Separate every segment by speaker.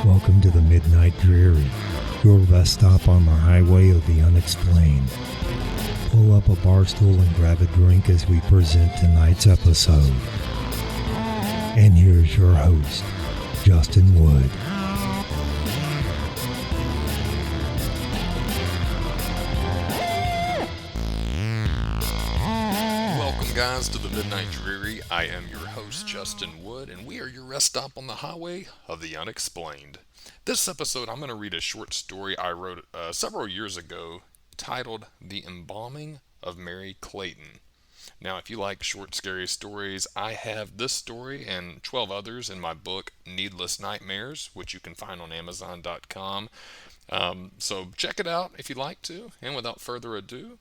Speaker 1: Welcome to the Midnight Dreary, your rest stop on the highway of the unexplained. Pull up a bar stool and grab a drink as we present tonight's episode. And here's your host, Justin Wood.
Speaker 2: Welcome guys to the Midnight Dreary. I am your host, Justin Wood, and we are your rest stop on the highway of the unexplained. This episode, I'm going to read a short story I wrote several years ago titled The Embalming of Mary Clayton. Now, if you like short, scary stories, I have this story and 12 others in my book, Needless Nightmares, which you can find on Amazon.com. So check it out if you'd like to. And without further ado,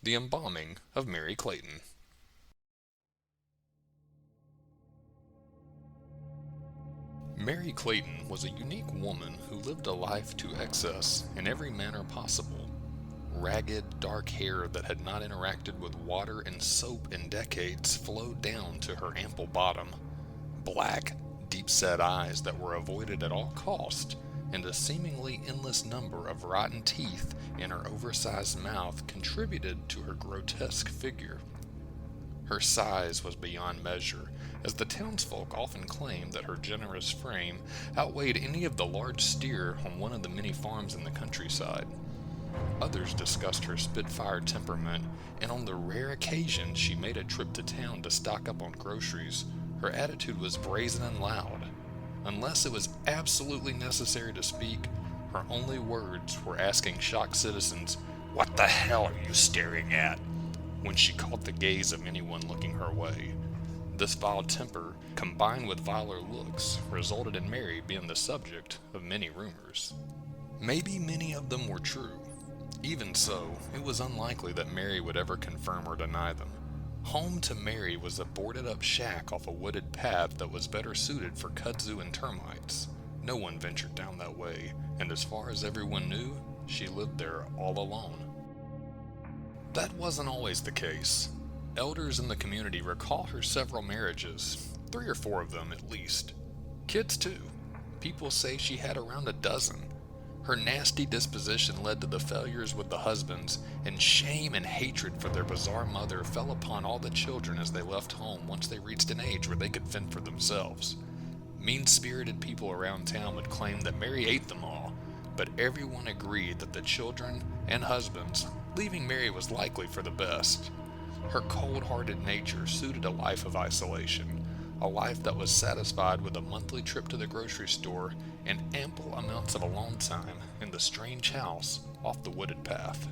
Speaker 2: The Embalming of Mary Clayton. Mary Clayton was a unique woman who lived a life to excess in every manner possible. Ragged, dark hair that had not interacted with water and soap in decades flowed down to her ample bottom. Black, deep-set eyes that were avoided at all cost, and a seemingly endless number of rotten teeth in her oversized mouth contributed to her grotesque figure. Her size was beyond measure, as the townsfolk often claimed that her generous frame outweighed any of the large steer on one of the many farms in the countryside. Others discussed her spitfire temperament, and on the rare occasion she made a trip to town to stock up on groceries, her attitude was brazen and loud. Unless it was absolutely necessary to speak, her only words were asking shocked citizens, "What the hell are you staring at?" when she caught the gaze of anyone looking her way. This vile temper, combined with viler looks, resulted in Mary being the subject of many rumors. Maybe many of them were true. Even so, it was unlikely that Mary would ever confirm or deny them. Home to Mary was a boarded-up shack off a wooded path that was better suited for kudzu and termites. No one ventured down that way, and as far as everyone knew, she lived there all alone. That wasn't always the case. Elders in the community recall her several marriages, 3 or 4 of them at least. Kids too. People say she had around a dozen. Her nasty disposition led to the failures with the husbands, and shame and hatred for their bizarre mother fell upon all the children as they left home once they reached an age where they could fend for themselves. Mean-spirited people around town would claim that Mary ate them all, but everyone agreed that the children and husbands, leaving Mary was likely for the best. Her cold-hearted nature suited a life of isolation, a life that was satisfied with a monthly trip to the grocery store and ample amounts of alone time in the strange house off the wooded path.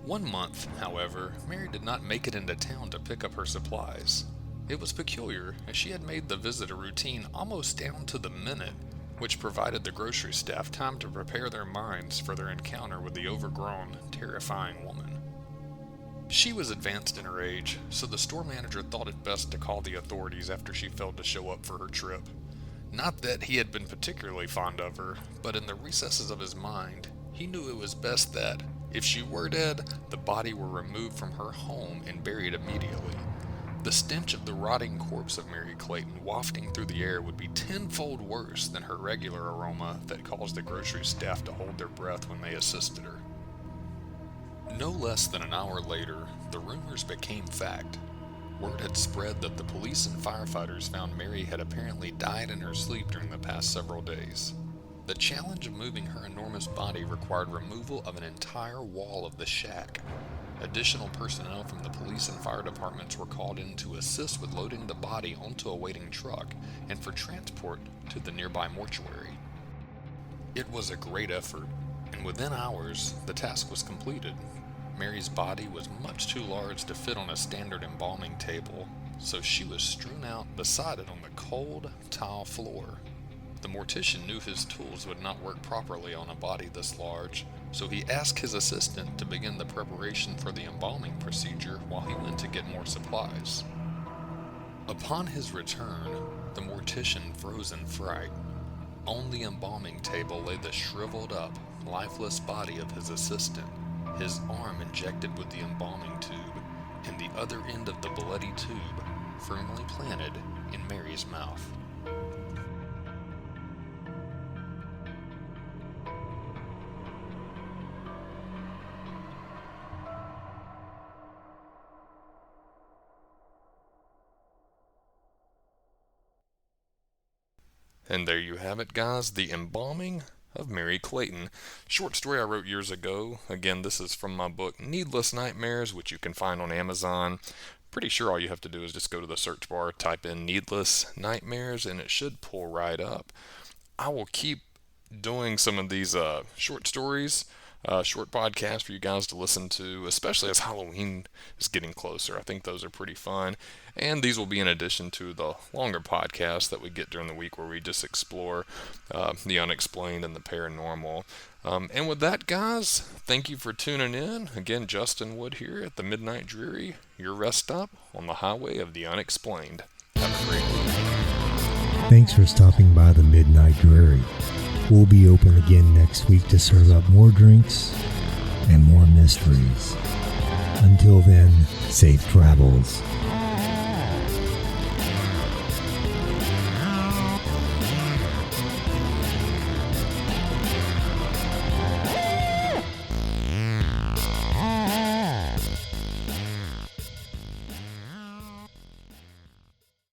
Speaker 2: One month, however, Mary did not make it into town to pick up her supplies. It was peculiar, as she had made the visit a routine almost down to the minute, which provided the grocery staff time to prepare their minds for their encounter with the overgrown, terrifying woman. She was advanced in her age, so the store manager thought it best to call the authorities after she failed to show up for her trip. Not that he had been particularly fond of her, but in the recesses of his mind, he knew it was best that, if she were dead, the body were removed from her home and buried immediately. The stench of the rotting corpse of Mary Clayton wafting through the air would be tenfold worse than her regular aroma that caused the grocery staff to hold their breath when they assisted her. No less than an hour later, the rumors became fact. Word had spread that the police and firefighters found Mary had apparently died in her sleep during the past several days. The challenge of moving her enormous body required removal of an entire wall of the shack. Additional personnel from the police and fire departments were called in to assist with loading the body onto a waiting truck and for transport to the nearby mortuary. It was a great effort, and within hours, the task was completed. Mary's body was much too large to fit on a standard embalming table, so she was strewn out beside it on the cold, tile floor. The mortician knew his tools would not work properly on a body this large, so he asked his assistant to begin the preparation for the embalming procedure while he went to get more supplies. Upon his return, the mortician froze in fright. On the embalming table lay the shriveled up, lifeless body of his assistant, his arm injected with the embalming tube, and the other end of the bloody tube firmly planted in Mary's mouth. And there you have it, guys, the embalming of Mary Clayton. Short story I wrote years ago. Again, this is from my book Needless Nightmares, which you can find on Amazon. Pretty sure all you have to do is just go to the search bar, type in Needless Nightmares, and it should pull right up. I will keep doing some of these short stories, short podcasts for you guys to listen to, especially as Halloween is getting closer. I think those are pretty fun. And these will be in addition to the longer podcasts that we get during the week where we just explore the unexplained and the paranormal. And with that, guys, thank you for tuning in. Again, Justin Wood here at the Midnight Dreary, your rest stop on the highway of the unexplained. Have a great week.
Speaker 1: Thanks for stopping by the Midnight Dreary. We'll be open again next week to serve up more drinks and more mysteries. Until then, safe travels.